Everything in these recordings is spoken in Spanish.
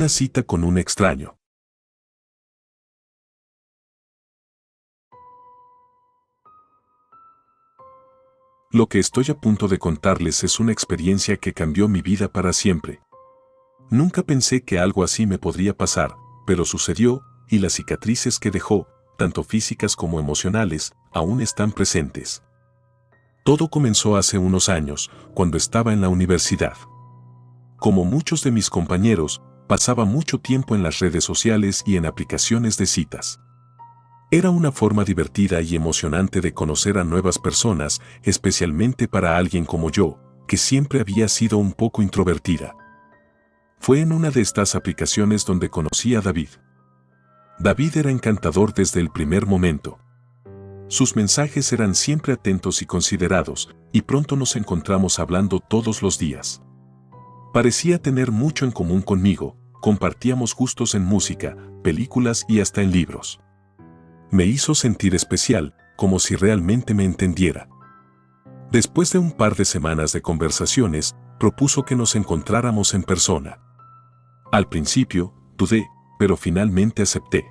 Una cita con un extraño. Lo que estoy a punto de contarles es una experiencia que cambió mi vida para siempre. Nunca pensé que algo así me podría pasar, pero sucedió, y las cicatrices que dejó, tanto físicas como emocionales, aún están presentes. Todo comenzó hace unos años, cuando estaba en la universidad. Como muchos de mis compañeros, pasaba mucho tiempo en las redes sociales y en aplicaciones de citas. Era una forma divertida y emocionante de conocer a nuevas personas, especialmente para alguien como yo, que siempre había sido un poco introvertida. Fue en una de estas aplicaciones donde conocí a David. David era encantador desde el primer momento. Sus mensajes eran siempre atentos y considerados, y pronto nos encontramos hablando todos los días. Parecía tener mucho en común conmigo, compartíamos gustos en música, películas y hasta en libros. Me hizo sentir especial, como si realmente me entendiera. Después de un par de semanas de conversaciones, propuso que nos encontráramos en persona. Al principio, dudé, pero finalmente acepté.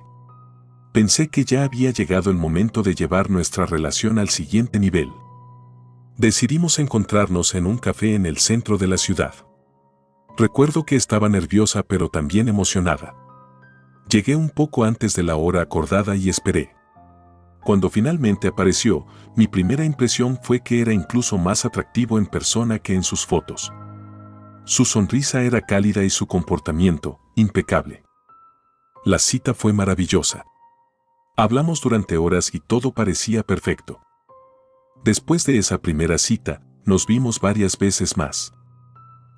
Pensé que ya había llegado el momento de llevar nuestra relación al siguiente nivel. Decidimos encontrarnos en un café en el centro de la ciudad. Recuerdo que estaba nerviosa pero también emocionada. Llegué un poco antes de la hora acordada y esperé. Cuando finalmente apareció, mi primera impresión fue que era incluso más atractivo en persona que en sus fotos. Su sonrisa era cálida y su comportamiento, impecable. La cita fue maravillosa. Hablamos durante horas y todo parecía perfecto. Después de esa primera cita, nos vimos varias veces más.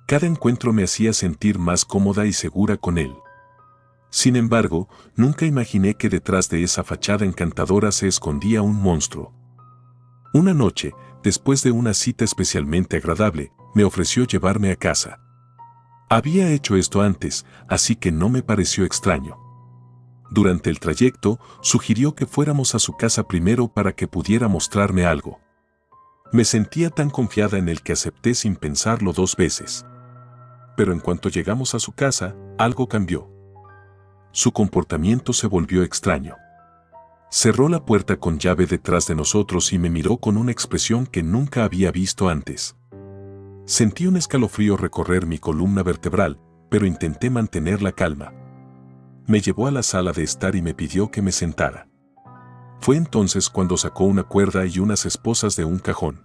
Cada encuentro me hacía sentir más cómoda y segura con él. Sin embargo, nunca imaginé que detrás de esa fachada encantadora se escondía un monstruo. Una noche, después de una cita especialmente agradable, me ofreció llevarme a casa. Había hecho esto antes, así que no me pareció extraño. Durante el trayecto, sugirió que fuéramos a su casa primero para que pudiera mostrarme algo. Me sentía tan confiada en él que acepté sin pensarlo dos veces. Pero en cuanto llegamos a su casa, algo cambió. Su comportamiento se volvió extraño. Cerró la puerta con llave detrás de nosotros y me miró con una expresión que nunca había visto antes. Sentí un escalofrío recorrer mi columna vertebral, pero intenté mantener la calma. Me llevó a la sala de estar y me pidió que me sentara. Fue entonces cuando sacó una cuerda y unas esposas de un cajón.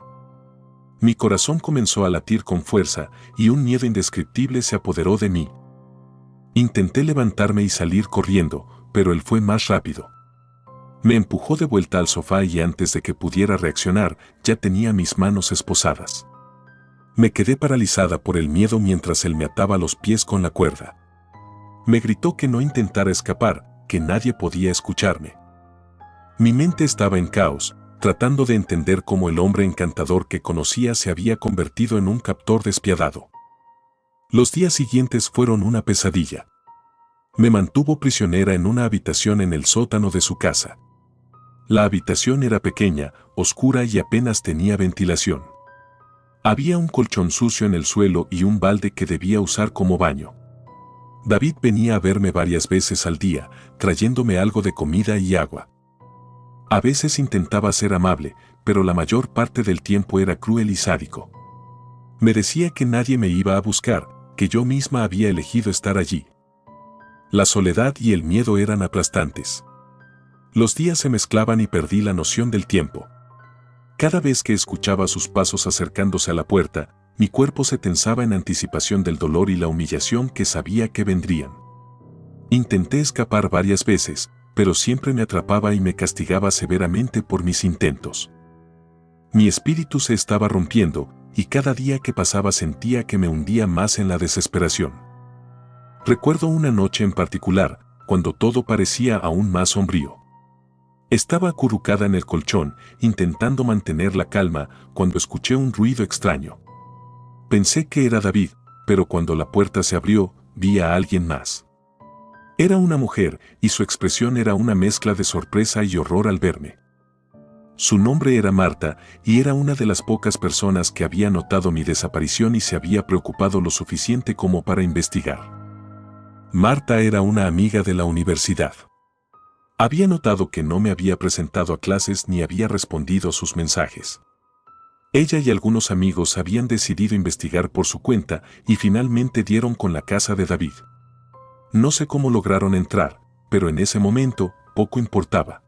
Mi corazón comenzó a latir con fuerza y un miedo indescriptible se apoderó de mí. Intenté levantarme y salir corriendo, pero él fue más rápido. Me empujó de vuelta al sofá y antes de que pudiera reaccionar, ya tenía mis manos esposadas. Me quedé paralizada por el miedo mientras él me ataba los pies con la cuerda. Me gritó que no intentara escapar, que nadie podía escucharme. Mi mente estaba en caos, tratando de entender cómo el hombre encantador que conocía se había convertido en un captor despiadado. Los días siguientes fueron una pesadilla. Me mantuvo prisionera en una habitación en el sótano de su casa. La habitación era pequeña, oscura y apenas tenía ventilación. Había un colchón sucio en el suelo y un balde que debía usar como baño. David venía a verme varias veces al día, trayéndome algo de comida y agua. A veces intentaba ser amable, pero la mayor parte del tiempo era cruel y sádico. Me decía que nadie me iba a buscar, que yo misma había elegido estar allí. La soledad y el miedo eran aplastantes. Los días se mezclaban y perdí la noción del tiempo. Cada vez que escuchaba sus pasos acercándose a la puerta, mi cuerpo se tensaba en anticipación del dolor y la humillación que sabía que vendrían. Intenté escapar varias veces, pero siempre me atrapaba y me castigaba severamente por mis intentos. Mi espíritu se estaba rompiendo, y cada día que pasaba sentía que me hundía más en la desesperación. Recuerdo una noche en particular, cuando todo parecía aún más sombrío. Estaba acurrucada en el colchón, intentando mantener la calma, cuando escuché un ruido extraño. Pensé que era David, pero cuando la puerta se abrió, vi a alguien más. Era una mujer, y su expresión era una mezcla de sorpresa y horror al verme. Su nombre era Marta, y era una de las pocas personas que había notado mi desaparición y se había preocupado lo suficiente como para investigar. Marta era una amiga de la universidad. Había notado que no me había presentado a clases ni había respondido a sus mensajes. Ella y algunos amigos habían decidido investigar por su cuenta y finalmente dieron con la casa de David. No sé cómo lograron entrar, pero en ese momento poco importaba.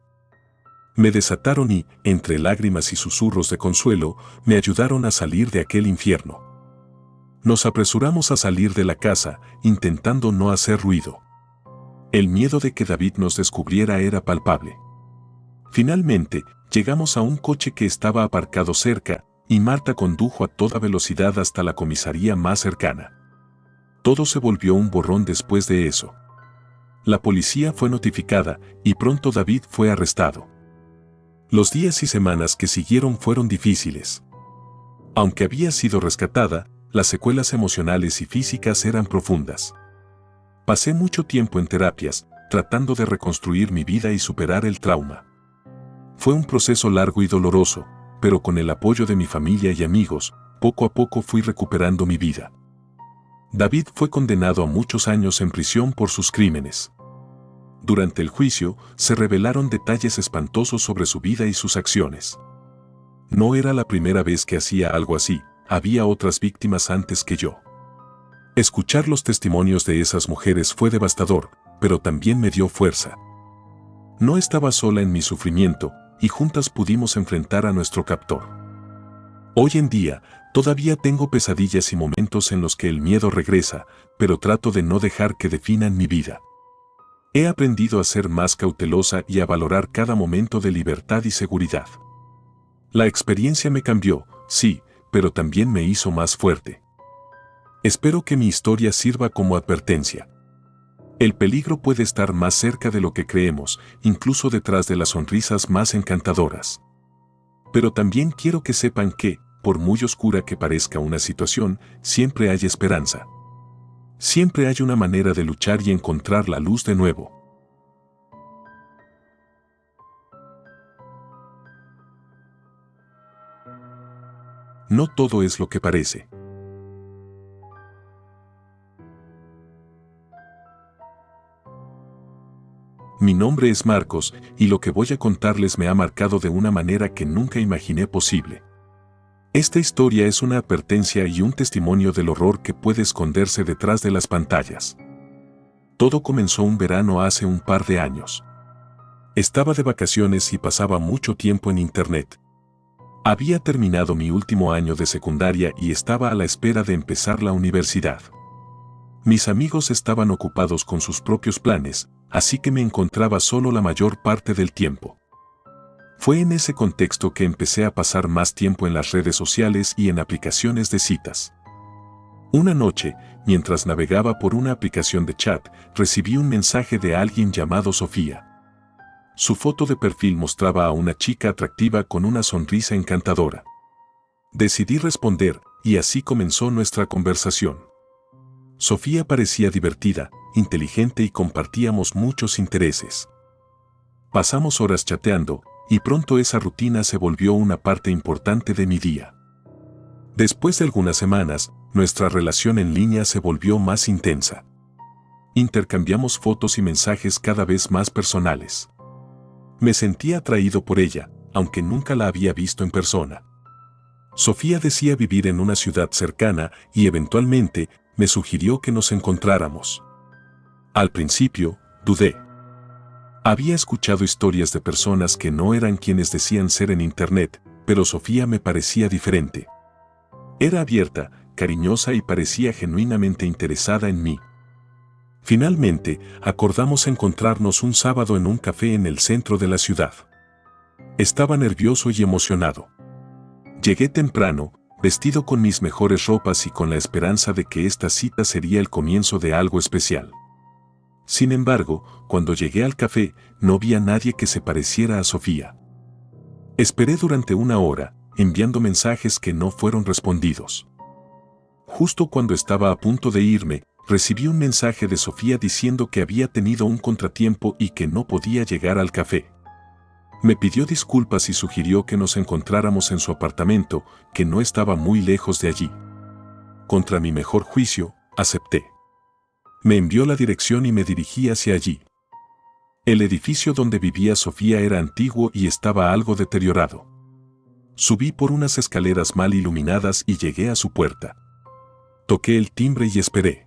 Me desataron y, entre lágrimas y susurros de consuelo, me ayudaron a salir de aquel infierno. Nos apresuramos a salir de la casa, intentando no hacer ruido. El miedo de que David nos descubriera era palpable. Finalmente, llegamos a un coche que estaba aparcado cerca, y Marta condujo a toda velocidad hasta la comisaría más cercana. Todo se volvió un borrón después de eso. La policía fue notificada, y pronto David fue arrestado. Los días y semanas que siguieron fueron difíciles. Aunque había sido rescatada, las secuelas emocionales y físicas eran profundas. Pasé mucho tiempo en terapias, tratando de reconstruir mi vida y superar el trauma. Fue un proceso largo y doloroso, pero con el apoyo de mi familia y amigos, poco a poco fui recuperando mi vida. David fue condenado a muchos años en prisión por sus crímenes. Durante el juicio, se revelaron detalles espantosos sobre su vida y sus acciones. No era la primera vez que hacía algo así, había otras víctimas antes que yo. Escuchar los testimonios de esas mujeres fue devastador, pero también me dio fuerza. No estaba sola en mi sufrimiento, y juntas pudimos enfrentar a nuestro captor. Hoy en día, todavía tengo pesadillas y momentos en los que el miedo regresa, pero trato de no dejar que definan mi vida. He aprendido a ser más cautelosa y a valorar cada momento de libertad y seguridad. La experiencia me cambió, sí, pero también me hizo más fuerte. Espero que mi historia sirva como advertencia. El peligro puede estar más cerca de lo que creemos, incluso detrás de las sonrisas más encantadoras. Pero también quiero que sepan que, por muy oscura que parezca una situación, siempre hay esperanza. Siempre hay una manera de luchar y encontrar la luz de nuevo. No todo es lo que parece. Mi nombre es Marcos, y lo que voy a contarles me ha marcado de una manera que nunca imaginé posible. Esta historia es una advertencia y un testimonio del horror que puede esconderse detrás de las pantallas. Todo comenzó un verano hace un par de años. Estaba de vacaciones y pasaba mucho tiempo en internet. Había terminado mi último año de secundaria y estaba a la espera de empezar la universidad. Mis amigos estaban ocupados con sus propios planes, así que me encontraba solo la mayor parte del tiempo. Fue en ese contexto que empecé a pasar más tiempo en las redes sociales y en aplicaciones de citas. Una noche, mientras navegaba por una aplicación de chat, recibí un mensaje de alguien llamado Sofía. Su foto de perfil mostraba a una chica atractiva con una sonrisa encantadora. Decidí responder, y así comenzó nuestra conversación. Sofía parecía divertida, inteligente y compartíamos muchos intereses. Pasamos horas chateando, y pronto esa rutina se volvió una parte importante de mi día. Después de algunas semanas, nuestra relación en línea se volvió más intensa. Intercambiamos fotos y mensajes cada vez más personales. Me sentía atraído por ella, aunque nunca la había visto en persona. Sofía decía vivir en una ciudad cercana y eventualmente me sugirió que nos encontráramos. Al principio, dudé. Había escuchado historias de personas que no eran quienes decían ser en internet, pero Sofía me parecía diferente. Era abierta, cariñosa y parecía genuinamente interesada en mí. Finalmente, acordamos encontrarnos un sábado en un café en el centro de la ciudad. Estaba nervioso y emocionado. Llegué temprano, vestido con mis mejores ropas y con la esperanza de que esta cita sería el comienzo de algo especial. Sin embargo, cuando llegué al café, no vi a nadie que se pareciera a Sofía. Esperé durante una hora, enviando mensajes que no fueron respondidos. Justo cuando estaba a punto de irme, recibí un mensaje de Sofía diciendo que había tenido un contratiempo y que no podía llegar al café. Me pidió disculpas y sugirió que nos encontráramos en su apartamento, que no estaba muy lejos de allí. Contra mi mejor juicio, acepté. Me envió la dirección y me dirigí hacia allí. El edificio donde vivía Sofía era antiguo y estaba algo deteriorado. Subí por unas escaleras mal iluminadas y llegué a su puerta. Toqué el timbre y esperé.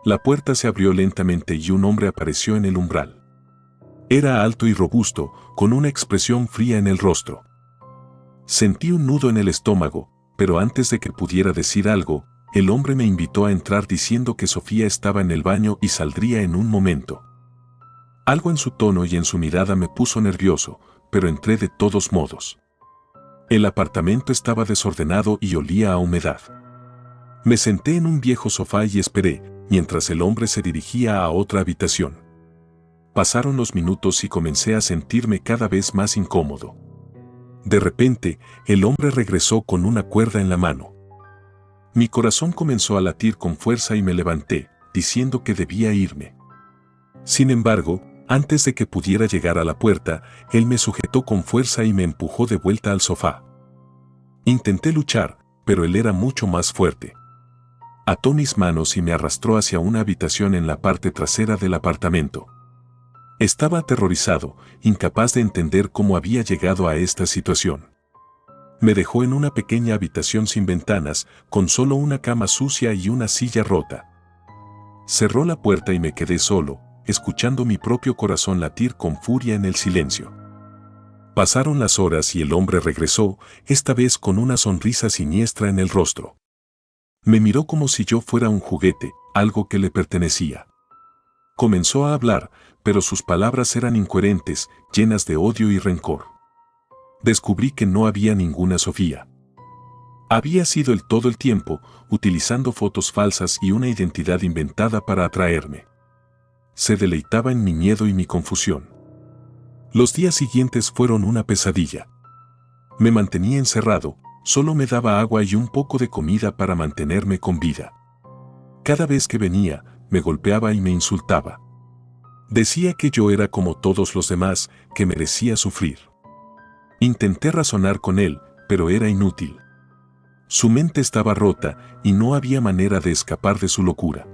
La puerta se abrió lentamente y un hombre apareció en el umbral. Era alto y robusto, con una expresión fría en el rostro. Sentí un nudo en el estómago, pero antes de que pudiera decir algo, el hombre me invitó a entrar diciendo que Sofía estaba en el baño y saldría en un momento. Algo en su tono y en su mirada me puso nervioso, pero entré de todos modos. El apartamento estaba desordenado y olía a humedad. Me senté en un viejo sofá y esperé, mientras el hombre se dirigía a otra habitación. Pasaron los minutos y comencé a sentirme cada vez más incómodo. De repente, el hombre regresó con una cuerda en la mano. Mi corazón comenzó a latir con fuerza y me levanté, diciendo que debía irme. Sin embargo, antes de que pudiera llegar a la puerta, él me sujetó con fuerza y me empujó de vuelta al sofá. Intenté luchar, pero él era mucho más fuerte. Ató mis manos y me arrastró hacia una habitación en la parte trasera del apartamento. Estaba aterrorizado, incapaz de entender cómo había llegado a esta situación. Me dejó en una pequeña habitación sin ventanas, con solo una cama sucia y una silla rota. Cerró la puerta y me quedé solo, escuchando mi propio corazón latir con furia en el silencio. Pasaron las horas y el hombre regresó, esta vez con una sonrisa siniestra en el rostro. Me miró como si yo fuera un juguete, algo que le pertenecía. Comenzó a hablar, pero sus palabras eran incoherentes, llenas de odio y rencor. Descubrí que no había ninguna Sofía. Había sido él todo el tiempo, utilizando fotos falsas y una identidad inventada para atraerme. Se deleitaba en mi miedo y mi confusión. Los días siguientes fueron una pesadilla. Me mantenía encerrado, solo me daba agua y un poco de comida para mantenerme con vida. Cada vez que venía, me golpeaba y me insultaba. Decía que yo era como todos los demás, que merecía sufrir. Intenté razonar con él, pero era inútil. Su mente estaba rota y no había manera de escapar de su locura.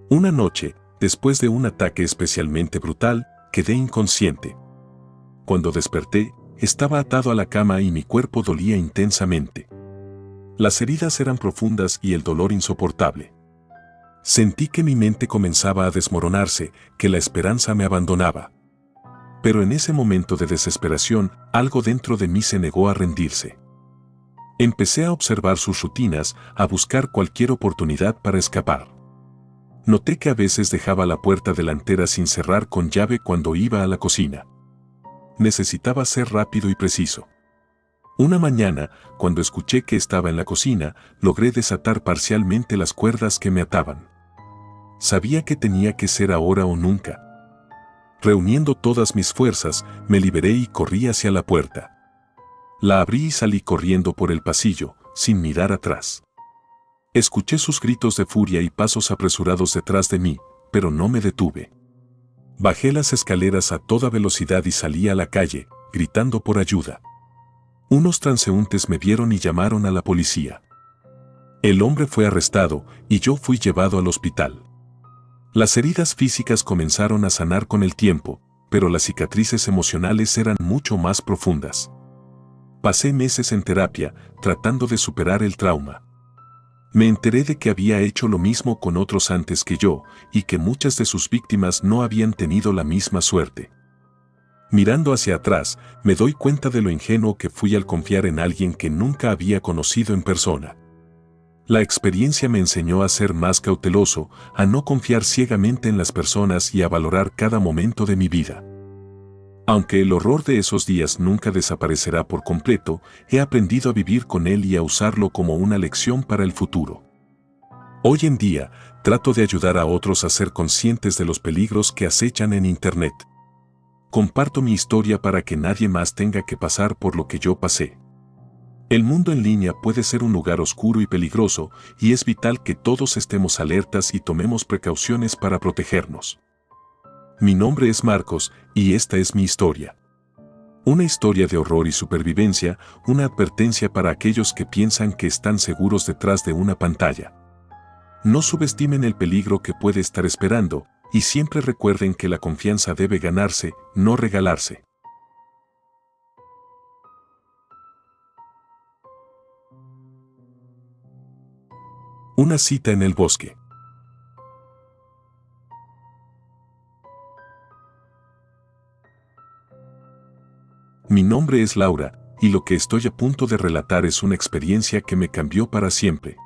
Una noche, después de un ataque especialmente brutal, quedé inconsciente. Cuando desperté, estaba atado a la cama y mi cuerpo dolía intensamente. Las heridas eran profundas y el dolor insoportable. Sentí que mi mente comenzaba a desmoronarse, que la esperanza me abandonaba. Pero en ese momento de desesperación, algo dentro de mí se negó a rendirse. Empecé a observar sus rutinas, a buscar cualquier oportunidad para escapar. Noté que a veces dejaba la puerta delantera sin cerrar con llave cuando iba a la cocina. Necesitaba ser rápido y preciso. Una mañana, cuando escuché que estaba en la cocina, logré desatar parcialmente las cuerdas que me ataban. Sabía que tenía que ser ahora o nunca. Reuniendo todas mis fuerzas, me liberé y corrí hacia la puerta. La abrí y salí corriendo por el pasillo, sin mirar atrás. Escuché sus gritos de furia y pasos apresurados detrás de mí, pero no me detuve. Bajé las escaleras a toda velocidad y salí a la calle, gritando por ayuda. Unos transeúntes me vieron y llamaron a la policía. El hombre fue arrestado y yo fui llevado al hospital. Las heridas físicas comenzaron a sanar con el tiempo, pero las cicatrices emocionales eran mucho más profundas. Pasé meses en terapia, tratando de superar el trauma. Me enteré de que había hecho lo mismo con otros antes que yo, y que muchas de sus víctimas no habían tenido la misma suerte. Mirando hacia atrás, me doy cuenta de lo ingenuo que fui al confiar en alguien que nunca había conocido en persona. La experiencia me enseñó a ser más cauteloso, a no confiar ciegamente en las personas y a valorar cada momento de mi vida. Aunque el horror de esos días nunca desaparecerá por completo, he aprendido a vivir con él y a usarlo como una lección para el futuro. Hoy en día, trato de ayudar a otros a ser conscientes de los peligros que acechan en Internet. Comparto mi historia para que nadie más tenga que pasar por lo que yo pasé. El mundo en línea puede ser un lugar oscuro y peligroso, y es vital que todos estemos alertas y tomemos precauciones para protegernos. Mi nombre es Marcos, y esta es mi historia. Una historia de horror y supervivencia, una advertencia para aquellos que piensan que están seguros detrás de una pantalla. No subestimen el peligro que puede estar esperando, y siempre recuerden que la confianza debe ganarse, no regalarse. Una cita en el bosque. Mi nombre es Laura, y lo que estoy a punto de relatar es una experiencia que me cambió para siempre.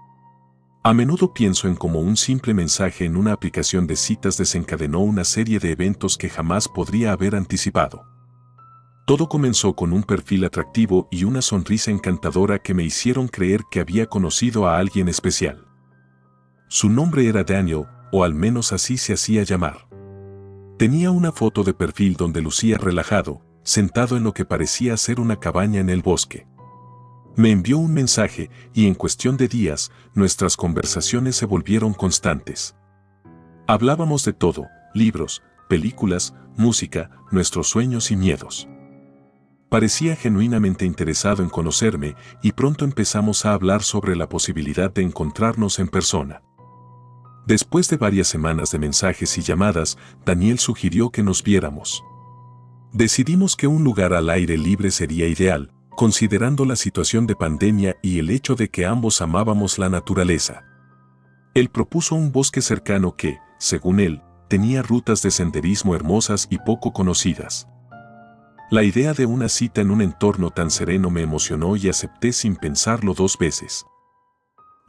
A menudo pienso en cómo un simple mensaje en una aplicación de citas desencadenó una serie de eventos que jamás podría haber anticipado. Todo comenzó con un perfil atractivo y una sonrisa encantadora que me hicieron creer que había conocido a alguien especial. Su nombre era Daniel, o al menos así se hacía llamar. Tenía una foto de perfil donde lucía relajado, sentado en lo que parecía ser una cabaña en el bosque. Me envió un mensaje y en cuestión de días, nuestras conversaciones se volvieron constantes. Hablábamos de todo: libros, películas, música, nuestros sueños y miedos. Parecía genuinamente interesado en conocerme y pronto empezamos a hablar sobre la posibilidad de encontrarnos en persona. Después de varias semanas de mensajes y llamadas, Daniel sugirió que nos viéramos. Decidimos que un lugar al aire libre sería ideal, considerando la situación de pandemia y el hecho de que ambos amábamos la naturaleza. Él propuso un bosque cercano que, según él, tenía rutas de senderismo hermosas y poco conocidas. La idea de una cita en un entorno tan sereno me emocionó y acepté sin pensarlo dos veces.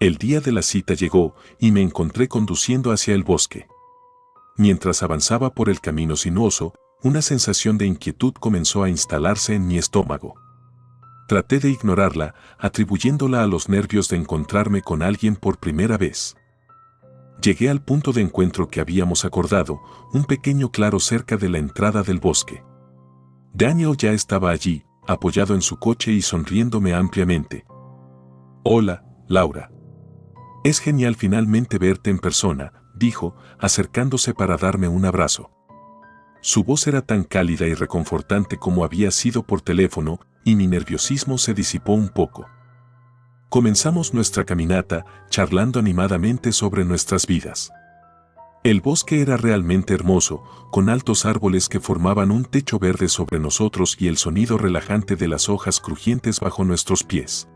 El día de la cita llegó y me encontré conduciendo hacia el bosque. Mientras avanzaba por el camino sinuoso, una sensación de inquietud comenzó a instalarse en mi estómago. Traté de ignorarla, atribuyéndola a los nervios de encontrarme con alguien por primera vez. Llegué al punto de encuentro que habíamos acordado, un pequeño claro cerca de la entrada del bosque. Daniel ya estaba allí, apoyado en su coche y sonriéndome ampliamente. «Hola, Laura. Es genial finalmente verte en persona», dijo, acercándose para darme un abrazo. Su voz era tan cálida y reconfortante como había sido por teléfono, y mi nerviosismo se disipó un poco. Comenzamos nuestra caminata, charlando animadamente sobre nuestras vidas. El bosque era realmente hermoso, con altos árboles que formaban un techo verde sobre nosotros y el sonido relajante de las hojas crujientes bajo nuestros pies.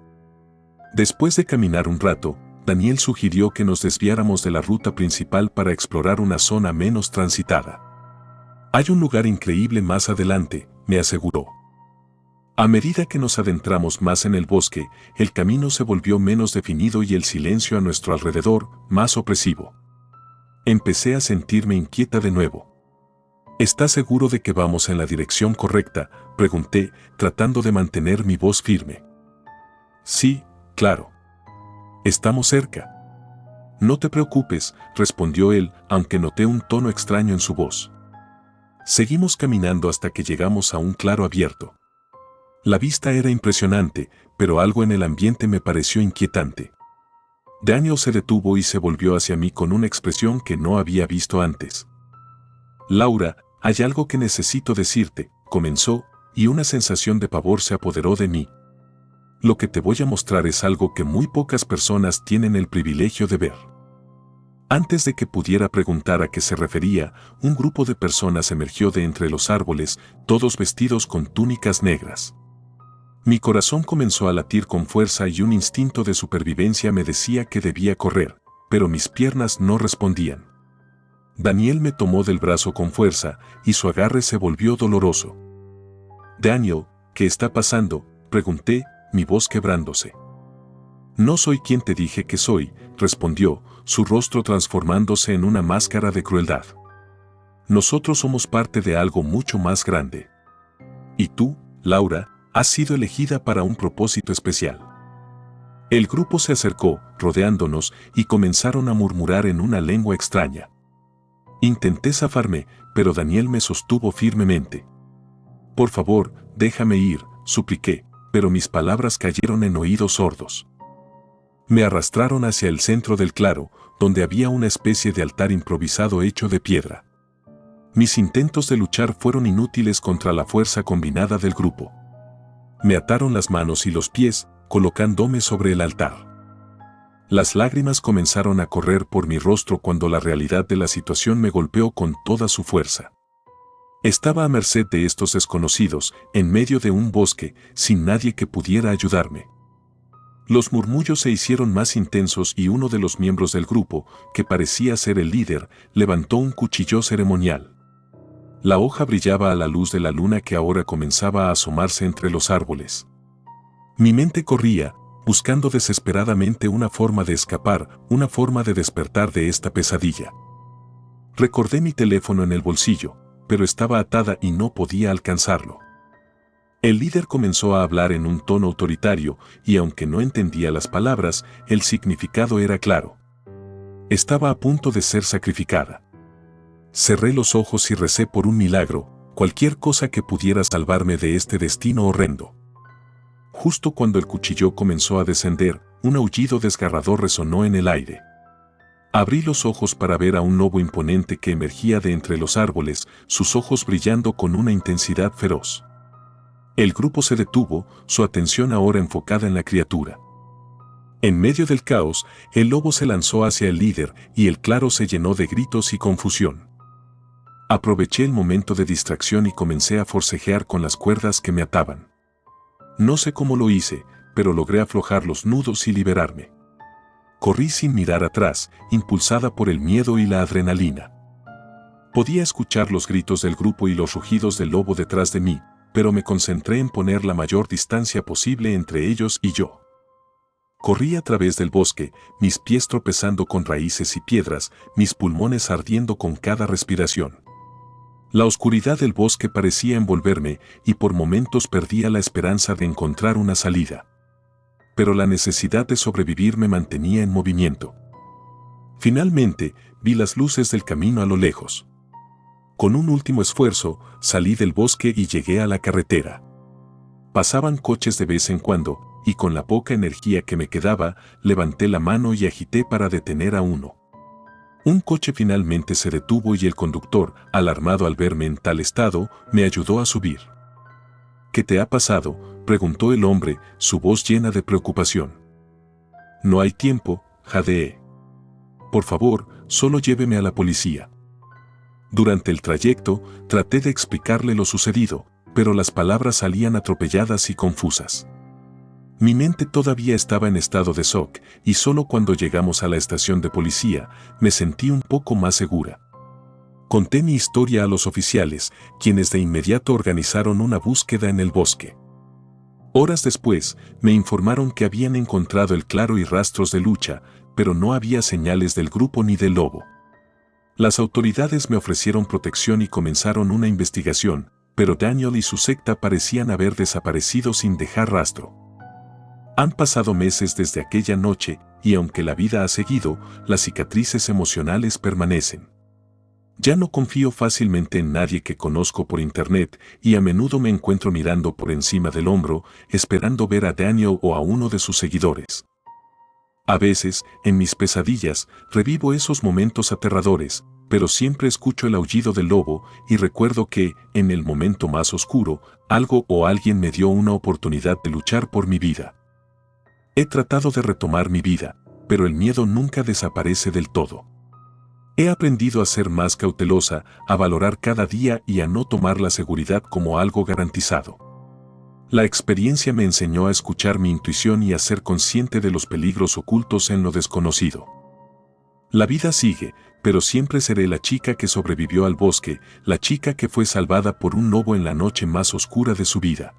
Después de caminar un rato, Daniel sugirió que nos desviáramos de la ruta principal para explorar una zona menos transitada. «Hay un lugar increíble más adelante», me aseguró. A medida que nos adentramos más en el bosque, el camino se volvió menos definido y el silencio a nuestro alrededor más opresivo. Empecé a sentirme inquieta de nuevo. «¿Estás seguro de que vamos en la dirección correcta?», pregunté, tratando de mantener mi voz firme. «Sí, claro. Estamos cerca». «No te preocupes», respondió él, aunque noté un tono extraño en su voz. Seguimos caminando hasta que llegamos a un claro abierto. La vista era impresionante, pero algo en el ambiente me pareció inquietante. Daniel se detuvo y se volvió hacia mí con una expresión que no había visto antes. «Laura, hay algo que necesito decirte», comenzó, y una sensación de pavor se apoderó de mí. «Lo que te voy a mostrar es algo que muy pocas personas tienen el privilegio de ver». Antes de que pudiera preguntar a qué se refería, un grupo de personas emergió de entre los árboles, todos vestidos con túnicas negras. Mi corazón comenzó a latir con fuerza y un instinto de supervivencia me decía que debía correr, pero mis piernas no respondían. Daniel me tomó del brazo con fuerza y su agarre se volvió doloroso. «Daniel, ¿qué está pasando?», pregunté, mi voz quebrándose. «No soy quien te dije que soy», respondió, su rostro transformándose en una máscara de crueldad. «Nosotros somos parte de algo mucho más grande. Y tú, Laura, has sido elegida para un propósito especial». El grupo se acercó, rodeándonos, y comenzaron a murmurar en una lengua extraña. Intenté zafarme, pero Daniel me sostuvo firmemente. «Por favor, déjame ir», supliqué, pero mis palabras cayeron en oídos sordos. Me arrastraron hacia el centro del claro, donde había una especie de altar improvisado hecho de piedra. Mis intentos de luchar fueron inútiles contra la fuerza combinada del grupo. Me ataron las manos y los pies, colocándome sobre el altar. Las lágrimas comenzaron a correr por mi rostro cuando la realidad de la situación me golpeó con toda su fuerza. Estaba a merced de estos desconocidos, en medio de un bosque, sin nadie que pudiera ayudarme. Los murmullos se hicieron más intensos y uno de los miembros del grupo, que parecía ser el líder, levantó un cuchillo ceremonial. La hoja brillaba a la luz de la luna que ahora comenzaba a asomarse entre los árboles. Mi mente corría, buscando desesperadamente una forma de escapar, una forma de despertar de esta pesadilla. Recordé mi teléfono en el bolsillo, pero estaba atada y no podía alcanzarlo. El líder comenzó a hablar en un tono autoritario, y aunque no entendía las palabras, el significado era claro. Estaba a punto de ser sacrificada. Cerré los ojos y recé por un milagro, cualquier cosa que pudiera salvarme de este destino horrendo. Justo cuando el cuchillo comenzó a descender, un aullido desgarrador resonó en el aire. Abrí los ojos para ver a un lobo imponente que emergía de entre los árboles, sus ojos brillando con una intensidad feroz. El grupo se detuvo, su atención ahora enfocada en la criatura. En medio del caos, el lobo se lanzó hacia el líder y el claro se llenó de gritos y confusión. Aproveché el momento de distracción y comencé a forcejear con las cuerdas que me ataban. No sé cómo lo hice, pero logré aflojar los nudos y liberarme. Corrí sin mirar atrás, impulsada por el miedo y la adrenalina. Podía escuchar los gritos del grupo y los rugidos del lobo detrás de mí, pero me concentré en poner la mayor distancia posible entre ellos y yo. Corrí a través del bosque, mis pies tropezando con raíces y piedras, mis pulmones ardiendo con cada respiración. La oscuridad del bosque parecía envolverme y por momentos perdía la esperanza de encontrar una salida. Pero la necesidad de sobrevivir me mantenía en movimiento. Finalmente, vi las luces del camino a lo lejos. Con un último esfuerzo, salí del bosque y llegué a la carretera. Pasaban coches de vez en cuando, y con la poca energía que me quedaba, levanté la mano y agité para detener a uno. Un coche finalmente se detuvo y el conductor, alarmado al verme en tal estado, me ayudó a subir. ¿Qué te ha pasado?, preguntó el hombre, su voz llena de preocupación. No hay tiempo, jadeé. Por favor, solo lléveme a la policía. Durante el trayecto, traté de explicarle lo sucedido, pero las palabras salían atropelladas y confusas. Mi mente todavía estaba en estado de shock, y solo cuando llegamos a la estación de policía, me sentí un poco más segura. Conté mi historia a los oficiales, quienes de inmediato organizaron una búsqueda en el bosque. Horas después, me informaron que habían encontrado el claro y rastros de lucha, pero no había señales del grupo ni del lobo. Las autoridades me ofrecieron protección y comenzaron una investigación, pero Daniel y su secta parecían haber desaparecido sin dejar rastro. Han pasado meses desde aquella noche, y aunque la vida ha seguido, las cicatrices emocionales permanecen. Ya no confío fácilmente en nadie que conozco por internet, y a menudo me encuentro mirando por encima del hombro, esperando ver a Daniel o a uno de sus seguidores. A veces, en mis pesadillas, revivo esos momentos aterradores, pero siempre escucho el aullido del lobo y recuerdo que, en el momento más oscuro, algo o alguien me dio una oportunidad de luchar por mi vida. He tratado de retomar mi vida, pero el miedo nunca desaparece del todo. He aprendido a ser más cautelosa, a valorar cada día y a no tomar la seguridad como algo garantizado. La experiencia me enseñó a escuchar mi intuición y a ser consciente de los peligros ocultos en lo desconocido. La vida sigue, pero siempre seré la chica que sobrevivió al bosque, la chica que fue salvada por un lobo en la noche más oscura de su vida.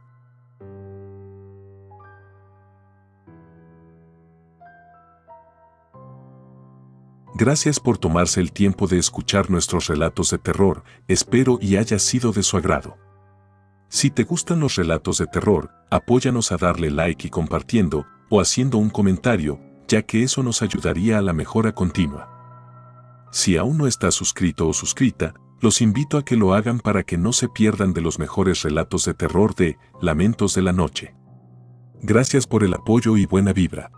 Gracias por tomarse el tiempo de escuchar nuestros relatos de terror, espero y haya sido de su agrado. Si te gustan los relatos de terror, apóyanos a darle like y compartiendo, o haciendo un comentario, ya que eso nos ayudaría a la mejora continua. Si aún no estás suscrito o suscrita, los invito a que lo hagan para que no se pierdan de los mejores relatos de terror de Lamentos de la Noche. Gracias por el apoyo y buena vibra.